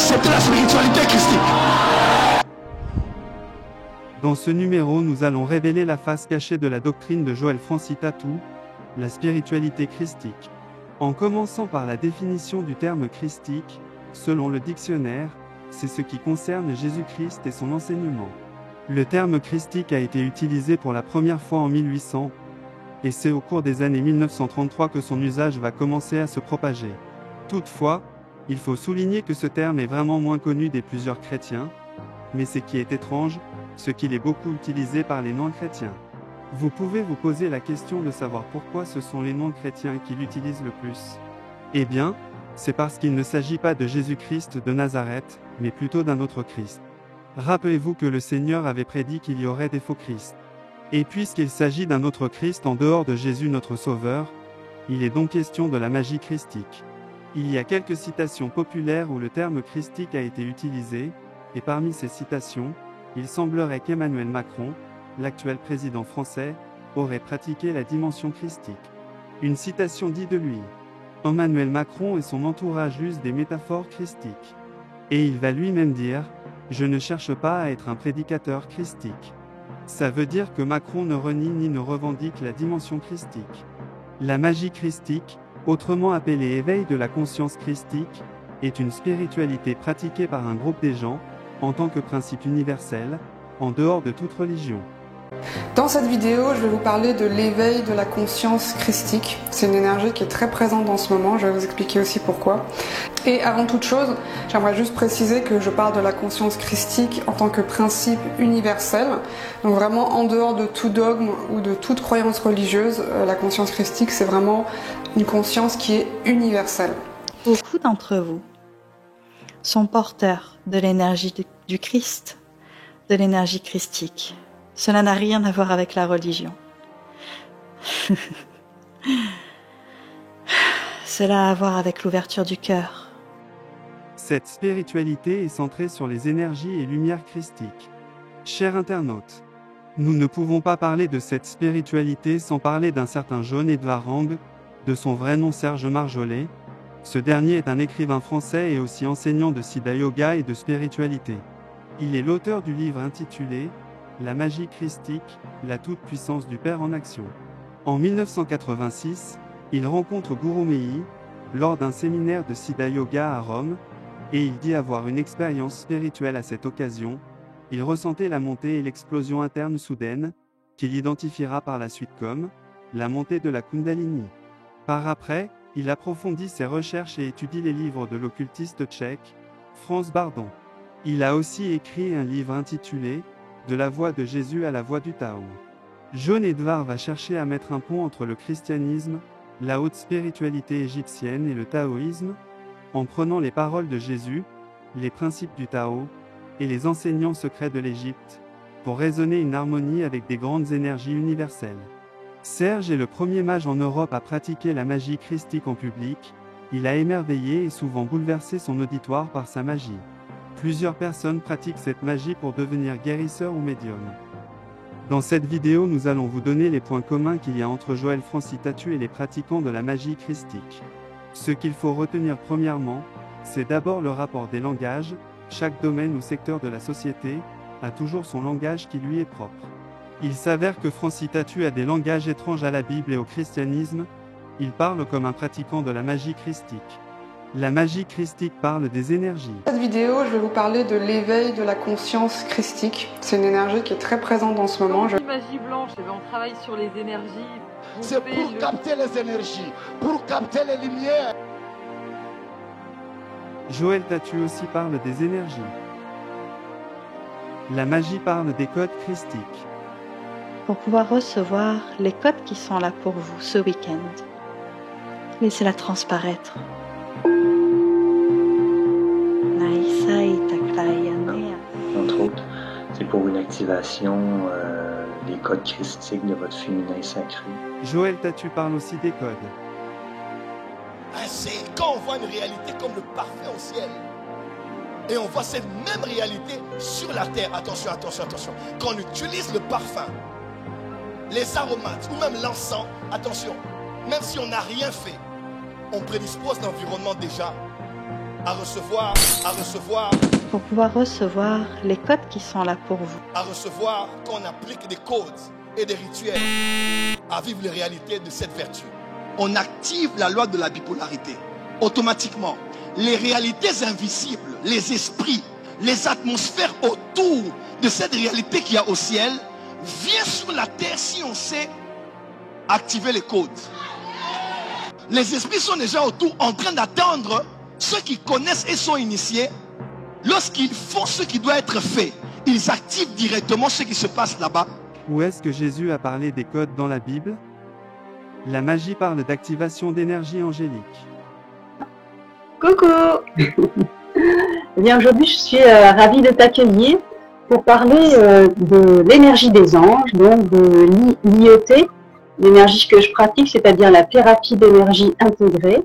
accepter la spiritualité christique. Dans ce numéro, nous allons révéler la face cachée de la doctrine de Joël Francis Tatou, la spiritualité christique. En commençant par la définition du terme christique, selon le dictionnaire, c'est ce qui concerne Jésus-Christ et son enseignement. Le terme christique a été utilisé pour la première fois en 1800, et c'est au cours des années 1933 que son usage va commencer à se propager. Toutefois, il faut souligner que ce terme est vraiment moins connu des plusieurs chrétiens, mais ce qui est étrange, c'est qu'il est beaucoup utilisé par les non-chrétiens. Vous pouvez vous poser la question de savoir pourquoi ce sont les non-chrétiens qui l'utilisent le plus. Eh bien, c'est parce qu'il ne s'agit pas de Jésus-Christ de Nazareth, mais plutôt d'un autre Christ. Rappelez-vous que le Seigneur avait prédit qu'il y aurait des faux Christ. Et puisqu'il s'agit d'un autre Christ en dehors de Jésus notre Sauveur, il est donc question de la magie christique. Il y a quelques citations populaires où le terme christique a été utilisé, et parmi ces citations, il semblerait qu'Emmanuel Macron, l'actuel président français, aurait pratiqué la dimension christique. Une citation dit de lui: Emmanuel Macron et son entourage usent des métaphores christiques. Et il va lui-même dire: je ne cherche pas à être un prédicateur christique. Ça veut dire que Macron ne renie ni ne revendique la dimension christique. La magie christique, autrement appelée éveil de la conscience christique, est une spiritualité pratiquée par un groupe des gens, en tant que principe universel, en dehors de toute religion. Dans cette vidéo, je vais vous parler de l'éveil de la conscience christique. C'est une énergie qui est très présente en ce moment, je vais vous expliquer aussi pourquoi. Et avant toute chose, j'aimerais juste préciser que je parle de la conscience christique en tant que principe universel. Donc vraiment en dehors de tout dogme ou de toute croyance religieuse, la conscience christique c'est vraiment une conscience qui est universelle. Beaucoup d'entre vous sont porteurs de l'énergie du Christ, de l'énergie christique. Cela n'a rien à voir avec la religion. Cela a à voir avec l'ouverture du cœur. Cette spiritualité est centrée sur les énergies et lumières christiques. Chers internautes, nous ne pouvons pas parler de cette spiritualité sans parler d'un certain John-Edvard Rang, de son vrai nom Serge Marjollet. Ce dernier est un écrivain français et aussi enseignant de Siddha Yoga et de spiritualité. Il est l'auteur du livre intitulé La magie christique, la toute-puissance du Père en action. En 1986, il rencontre Guru Mehi, lors d'un séminaire de Siddha Yoga à Rome, et il dit avoir une expérience spirituelle à cette occasion. Il ressentait la montée et l'explosion interne soudaine, qu'il identifiera par la suite comme la montée de la Kundalini. Par après, il approfondit ses recherches et étudie les livres de l'occultiste tchèque, Franz Bardon. Il a aussi écrit un livre intitulé De la voie de Jésus à la voie du Tao. John-Edvard va chercher à mettre un pont entre le christianisme, la haute spiritualité égyptienne et le taoïsme, en prenant les paroles de Jésus, les principes du Tao, et les enseignements secrets de l'Égypte, pour raisonner une harmonie avec des grandes énergies universelles. Serge est le premier mage en Europe à pratiquer la magie christique en public. Il a émerveillé et souvent bouleversé son auditoire par sa magie. Plusieurs personnes pratiquent cette magie pour devenir guérisseurs ou médiums. Dans cette vidéo, nous allons vous donner les points communs qu'il y a entre Joël Francis Tatou et les pratiquants de la magie christique. Ce qu'il faut retenir premièrement, c'est d'abord le rapport des langages. Chaque domaine ou secteur de la société a toujours son langage qui lui est propre. Il s'avère que Francis Tatou a des langages étranges à la Bible et au christianisme. Il parle comme un pratiquant de la magie christique. La magie christique parle des énergies. Dans cette vidéo, je vais vous parler de l'éveil de la conscience christique. C'est une énergie qui est très présente en ce moment. Magie blanche, on travaille sur les énergies. C'est pour capter les énergies, pour capter les lumières. Joël Tatou aussi parle des énergies. La magie parle des codes christiques. Pour pouvoir recevoir les codes qui sont là pour vous ce week-end, laissez-la transparaître. Entre autres, c'est pour une activation des codes christiques de votre féminin sacré. Joël Tatou parle aussi des codes. C'est quand on voit une réalité comme le parfait au ciel, et on voit cette même réalité sur la terre. Attention, attention, attention. Quand on utilise le parfum, les aromates ou même l'encens, attention, même si on n'a rien fait, on prédispose l'environnement déjà à recevoir, pour pouvoir recevoir les codes qui sont là pour vous. à recevoir qu'on applique des codes et des rituels à vivre les réalités de cette vertu. On active la loi de la bipolarité. Automatiquement, les réalités invisibles, les esprits, les atmosphères autour de cette réalité qu'il y a au ciel viennent sur la terre si on sait activer les codes. Les esprits sont déjà autour en train d'attendre ceux qui connaissent et sont initiés. Lorsqu'ils font ce qui doit être fait, ils activent directement ce qui se passe là-bas. Où est-ce que Jésus a parlé des codes dans la Bible? La magie parle d'activation d'énergie angélique. Coucou. Eh bien, aujourd'hui, je suis ravie de t'accueillir pour parler de l'énergie des anges, donc de l'IET, l'énergie que je pratique, c'est-à-dire la thérapie d'énergie intégrée.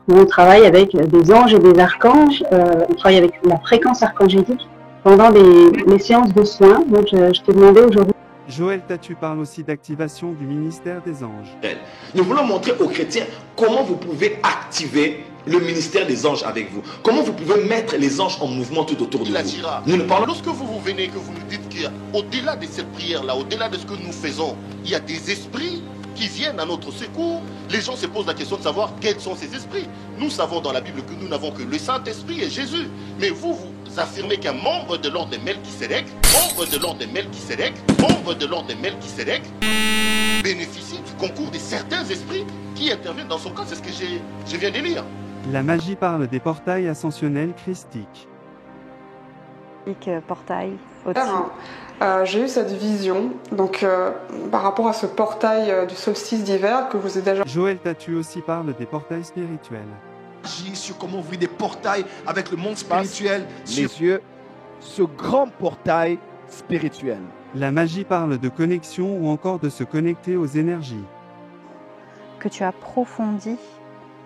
On travaille avec des anges et des archanges, on travaille avec la fréquence archangélique pendant les séances de soins. Donc, je t'ai demandé aujourd'hui. Joël Tatu parle aussi d'activation du ministère des anges. Nous voulons montrer aux chrétiens comment vous pouvez activer le ministère des anges avec vous. Comment vous pouvez mettre les anges en mouvement tout autour de vous. Nous nous parlons. Lorsque vous venez, que vous nous dites qu'au-delà de cette prière-là, au-delà de ce que nous faisons, il y a des esprits qui viennent à notre secours. Les gens se posent la question de savoir quels sont ces esprits. Nous savons dans la Bible que nous n'avons que le Saint-Esprit et Jésus. Mais vous affirmez qu'un membre de l'ordre de Melchisédek, bénéficie du concours de certains esprits qui interviennent dans son cas. C'est ce que je viens de lire. La magie parle des portails ascensionnels christiques. Portail J'ai eu cette vision, donc par rapport à ce portail du solstice d'hiver que je vous ai déjà... Joël Tatu aussi parle des portails spirituels. Sur comment ouvrir des portails avec le monde spirituel. Les yeux, ce grand portail spirituel. La magie parle de connexion ou encore de se connecter aux énergies. que tu approfondis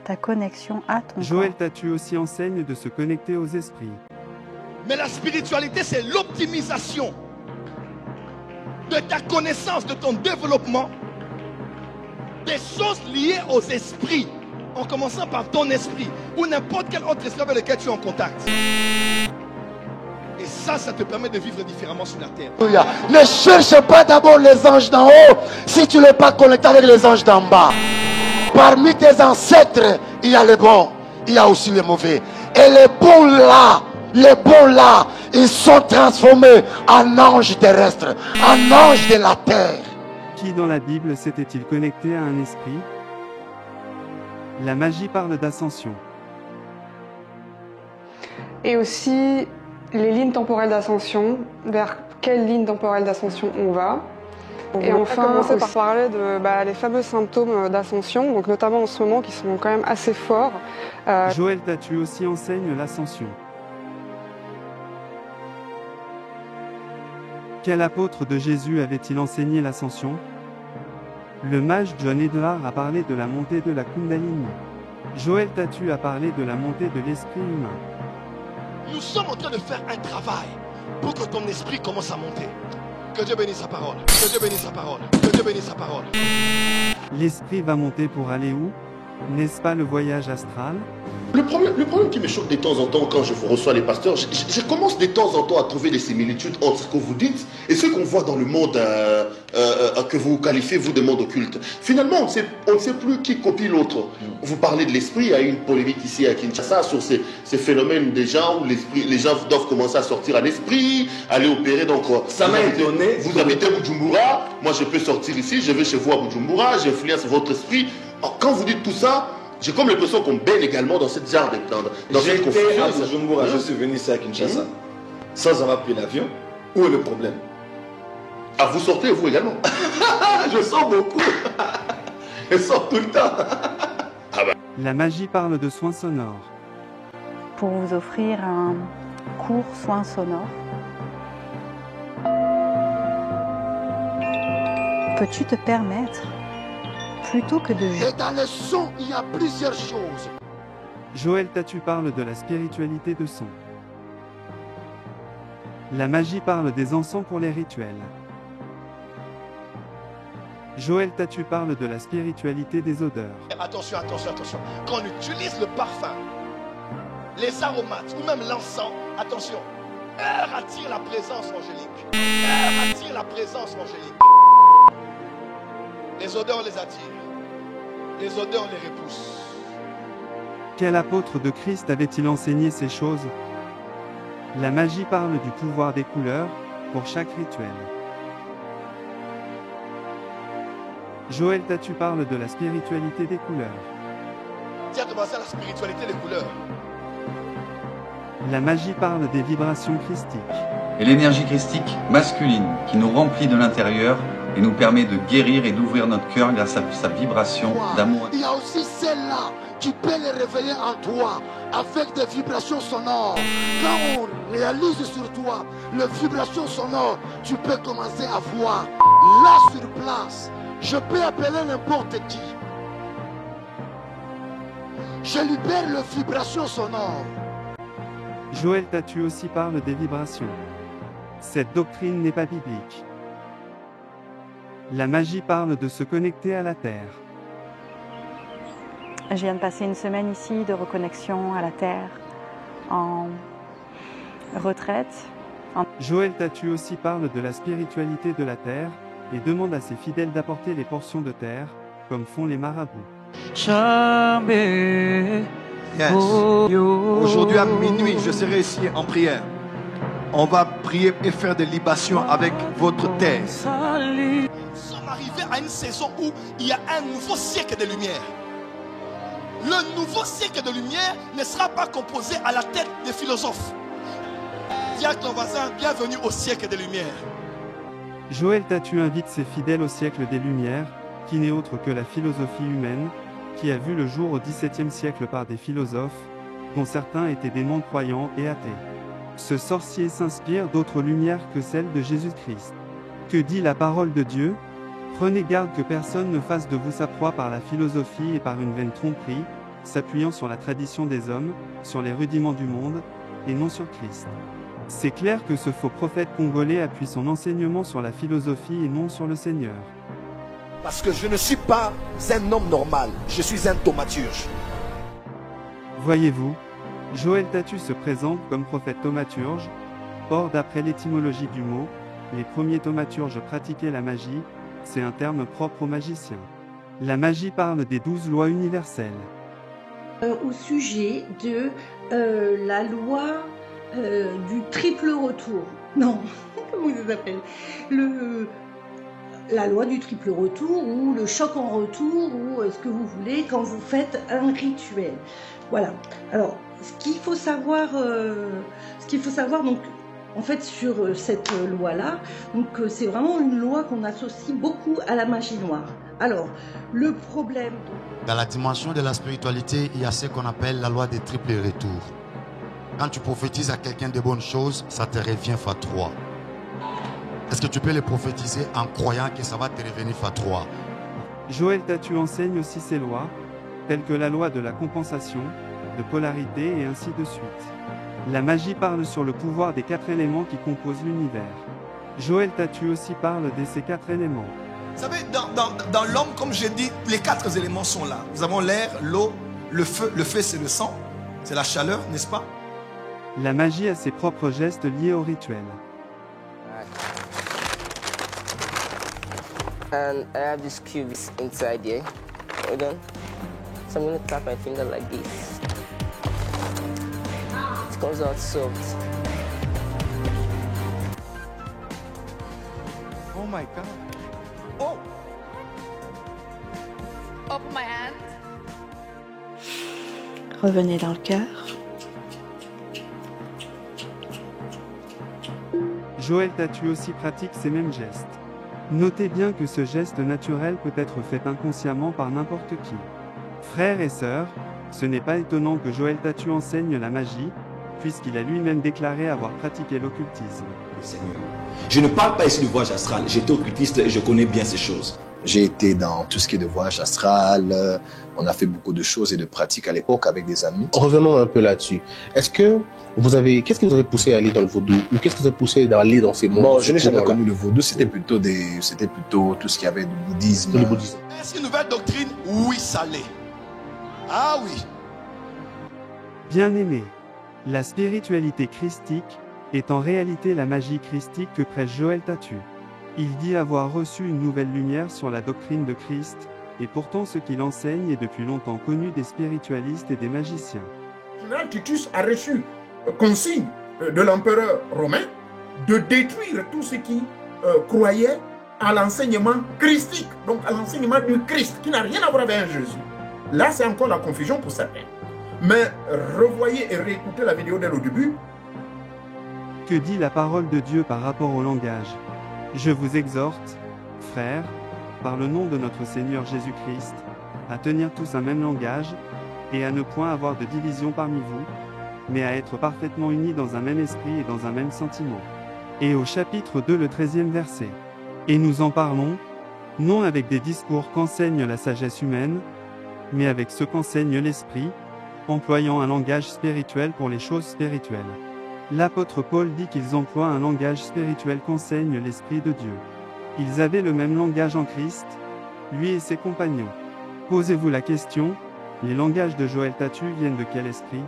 ta connexion à ton Joël corps. Tatu aussi enseigne de se connecter aux esprits. Mais la spiritualité, c'est l'optimisation de ta connaissance, de ton développement, des choses liées aux esprits, en commençant par ton esprit, ou n'importe quel autre esprit avec lequel tu es en contact. Et ça te permet de vivre différemment sur la terre. Ne cherche pas d'abord les anges d'en haut si tu n'es pas connecté avec les anges d'en bas. Parmi tes ancêtres, il y a les bons, il y a aussi les mauvais. Et les bons là, ils sont transformés en anges terrestres, en anges de la terre. Qui dans la Bible s'était-il connecté à un esprit? La magie parle d'ascension. Et aussi les lignes temporelles d'ascension, vers quelle ligne temporelle d'ascension on va. Et enfin, commencer par parler de les fameux symptômes d'ascension, donc notamment en ce moment qui sont quand même assez forts. Joël Tatu aussi enseigne l'ascension. Quel apôtre de Jésus avait-il enseigné l'ascension? Le mage John Edward a parlé de la montée de la Kundalini. Joël Tatu a parlé de la montée de l'esprit humain. Nous sommes en train de faire un travail pour que ton esprit commence à monter. Que Dieu bénisse sa parole. Que Dieu bénisse sa parole. Que Dieu bénisse sa parole. L'esprit va monter pour aller où? N'est-ce pas le voyage astral? Le problème qui me choque de temps en temps quand je reçois les pasteurs, je commence de temps en temps à trouver des similitudes entre ce que vous dites et ce qu'on voit dans le monde que vous qualifiez, vous, de monde occulte. Finalement, on ne sait plus qui copie l'autre. Vous parlez de l'esprit, il y a eu une polémique ici à Kinshasa sur ces phénomènes des gens où les gens doivent commencer à sortir à l'esprit, aller opérer. Donc, ça m'a étonné. Vous habitez à Bujumbura, moi je peux sortir ici, je vais chez vous à Bujumbura, j'influence votre esprit. Alors, quand vous dites tout ça, j'ai comme l'impression qu'on baigne également dans cette genre dans cette confusion. À Bujumbura, je suis venu ici à Kinshasa, sans avoir pris l'avion. Où est le problème? Ah, vous sortez vous également? Je sors beaucoup. Je sors tout le temps. La magie parle de soins sonores. Pour vous offrir un court soin sonore. Peux-tu te permettre, plutôt que de... Et dans le son, il y a plusieurs choses. Joël Tatu parle de la spiritualité de son. La magie parle des encens pour les rituels. Joël Tatu parle de la spiritualité des odeurs. Attention, attention, attention. Quand on utilise le parfum, les aromates ou même l'encens, attention, air attire la présence angélique. Air attire la présence angélique. Les odeurs les attirent. Les odeurs les repoussent. Quel apôtre de Christ avait-il enseigné ces choses? La magie parle du pouvoir des couleurs, pour chaque rituel. Joël Tatu parle de la spiritualité des couleurs. Tiens, comment ça, la spiritualité des couleurs? La magie parle des vibrations christiques. Et l'énergie christique masculine qui nous remplit de l'intérieur et nous permet de guérir et d'ouvrir notre cœur grâce à sa vibration d'amour. Il y a aussi celle-là qui peut les révéler en toi avec des vibrations sonores. Quand on réalise sur toi les vibrations sonores, tu peux commencer à voir là sur place. Je peux appeler n'importe qui. Je libère les vibrations sonores. Joël Tatu aussi parle des vibrations. Cette doctrine n'est pas biblique. La magie parle de se connecter à la terre. Je viens de passer une semaine ici de reconnexion à la terre, en retraite. Joël Tatu aussi parle de la spiritualité de la terre et demande à ses fidèles d'apporter les portions de terre, comme font les marabouts. Yes. Aujourd'hui à minuit, je serai ici en prière. On va prier et faire des libations avec votre terre. Nous sommes arrivés à une saison où il y a un nouveau siècle de lumière. Le nouveau siècle de lumière ne sera pas composé à la tête des philosophes. Dis à ton voisin, bienvenue au siècle des lumières. Joël Tatu invite ses fidèles au siècle des Lumières, qui n'est autre que la philosophie humaine, qui a vu le jour au XVIIe siècle par des philosophes, dont certains étaient des non-croyants et athées. Ce sorcier s'inspire d'autres lumières que celles de Jésus-Christ. Que dit la parole de Dieu? Prenez garde que personne ne fasse de vous sa proie par la philosophie et par une vaine tromperie, s'appuyant sur la tradition des hommes, sur les rudiments du monde, et non sur Christ. C'est clair que ce faux prophète congolais appuie son enseignement sur la philosophie et non sur le Seigneur. Parce que je ne suis pas un homme normal, je suis un thaumaturge. Voyez-vous, Joël Tatu se présente comme prophète thaumaturge. Or, d'après l'étymologie du mot, les premiers thaumaturges pratiquaient la magie, c'est un terme propre aux magiciens. La magie parle des 12 lois universelles. Au sujet de la loi du triple retour. Non, comment ça s'appelle? La loi du triple retour ou le choc en retour ou ce que vous voulez quand vous faites un rituel. Voilà. Alors, ce qu'il faut savoir donc en fait sur cette loi-là, donc c'est vraiment une loi qu'on associe beaucoup à la magie noire. Alors, le problème... Dans la dimension de la spiritualité, il y a ce qu'on appelle la loi des triples retours. Quand tu prophétises à quelqu'un de bonnes choses, ça te revient x3. Est-ce que tu peux les prophétiser en croyant que ça va te revenir x3? Joël Tatu enseigne aussi ces lois, telles que la loi de la compensation, de polarité et ainsi de suite. La magie parle sur le pouvoir des 4 éléments qui composent l'univers. Joël Tatu aussi parle de ces 4 éléments. Vous savez, dans l'homme, comme j'ai dit, les 4 éléments sont là. Nous avons l'air, l'eau, le feu. Le feu, c'est le sang, c'est la chaleur, n'est-ce pas? La magie a ses propres gestes liés au rituel. And I have this cube inside here. Hold on. So I'm going to tap my finger like this. It comes out soft. Oh my God. Oh! Open my hand. Revenez dans le cœur. Joël Tatu aussi pratique ces mêmes gestes. Notez bien que ce geste naturel peut être fait inconsciemment par n'importe qui. Frères et sœurs, ce n'est pas étonnant que Joël Tatu enseigne la magie, puisqu'il a lui-même déclaré avoir pratiqué l'occultisme. Seigneur. Je ne parle pas ici du voyage astral, j'étais occultiste et je connais bien ces choses. J'ai été dans tout ce qui est de voyage astral, on a fait beaucoup de choses et de pratiques à l'époque avec des amis. Revenons un peu là-dessus. Qu'est-ce qui vous avez poussé à aller dans le vaudou? Ou qu'est-ce qui vous a poussé à aller dans ces mondes? Bon, je n'ai jamais connu le vaudou, c'était plutôt tout ce qu'il y avait du bouddhisme. Le bouddhisme. Est-ce qu'une nouvelle doctrine? Oui, ça l'est. Ah oui. Bien-aimés, La spiritualité christique est en réalité la magie christique que prêche Joël Tatu. Il dit avoir reçu une nouvelle lumière sur la doctrine de Christ, et pourtant ce qu'il enseigne est depuis longtemps connu des spiritualistes et des magiciens. Le général Titus a reçu consigne de l'empereur romain de détruire tout ce qui croyait à l'enseignement christique, donc à l'enseignement du Christ, qui n'a rien à voir avec un Jésus. Là, c'est encore la confusion pour certains. Mais revoyez et réécoutez la vidéo dès le début. Que dit la parole de Dieu par rapport au langage? Je vous exhorte, frères, par le nom de notre Seigneur Jésus-Christ, à tenir tous un même langage, et à ne point avoir de division parmi vous, mais à être parfaitement unis dans un même esprit et dans un même sentiment. Et au chapitre 2 le 13e verset. Et nous en parlons, non avec des discours qu'enseigne la sagesse humaine, mais avec ce qu'enseigne l'esprit, employant un langage spirituel pour les choses spirituelles. L'apôtre Paul dit qu'ils emploient un langage spirituel qu'enseigne l'Esprit de Dieu. Ils avaient le même langage en Christ, lui et ses compagnons. Posez-vous la question, les langages de Joël Tatu viennent de quel esprit?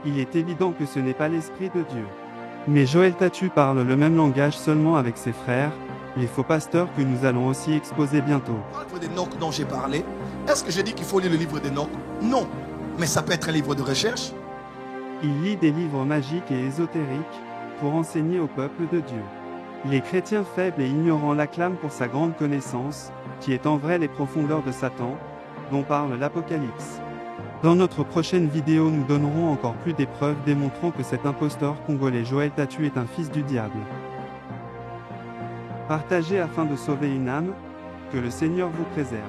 Il est évident que ce n'est pas l'Esprit de Dieu. Mais Joël Tatu parle le même langage seulement avec ses frères, les faux pasteurs que nous allons aussi exposer bientôt. Le livre d'Enoch dont j'ai parlé, est-ce que j'ai dit qu'il faut lire le livre d'Enoch? Non, mais ça peut être un livre de recherche. Il lit des livres magiques et ésotériques, pour enseigner au peuple de Dieu. Les chrétiens faibles et ignorants l'acclament pour sa grande connaissance, qui est en vrai les profondeurs de Satan, dont parle l'Apocalypse. Dans notre prochaine vidéo nous donnerons encore plus des preuves démontrant que cet imposteur congolais Joël Tatu est un fils du diable. Partagez afin de sauver une âme, que le Seigneur vous préserve.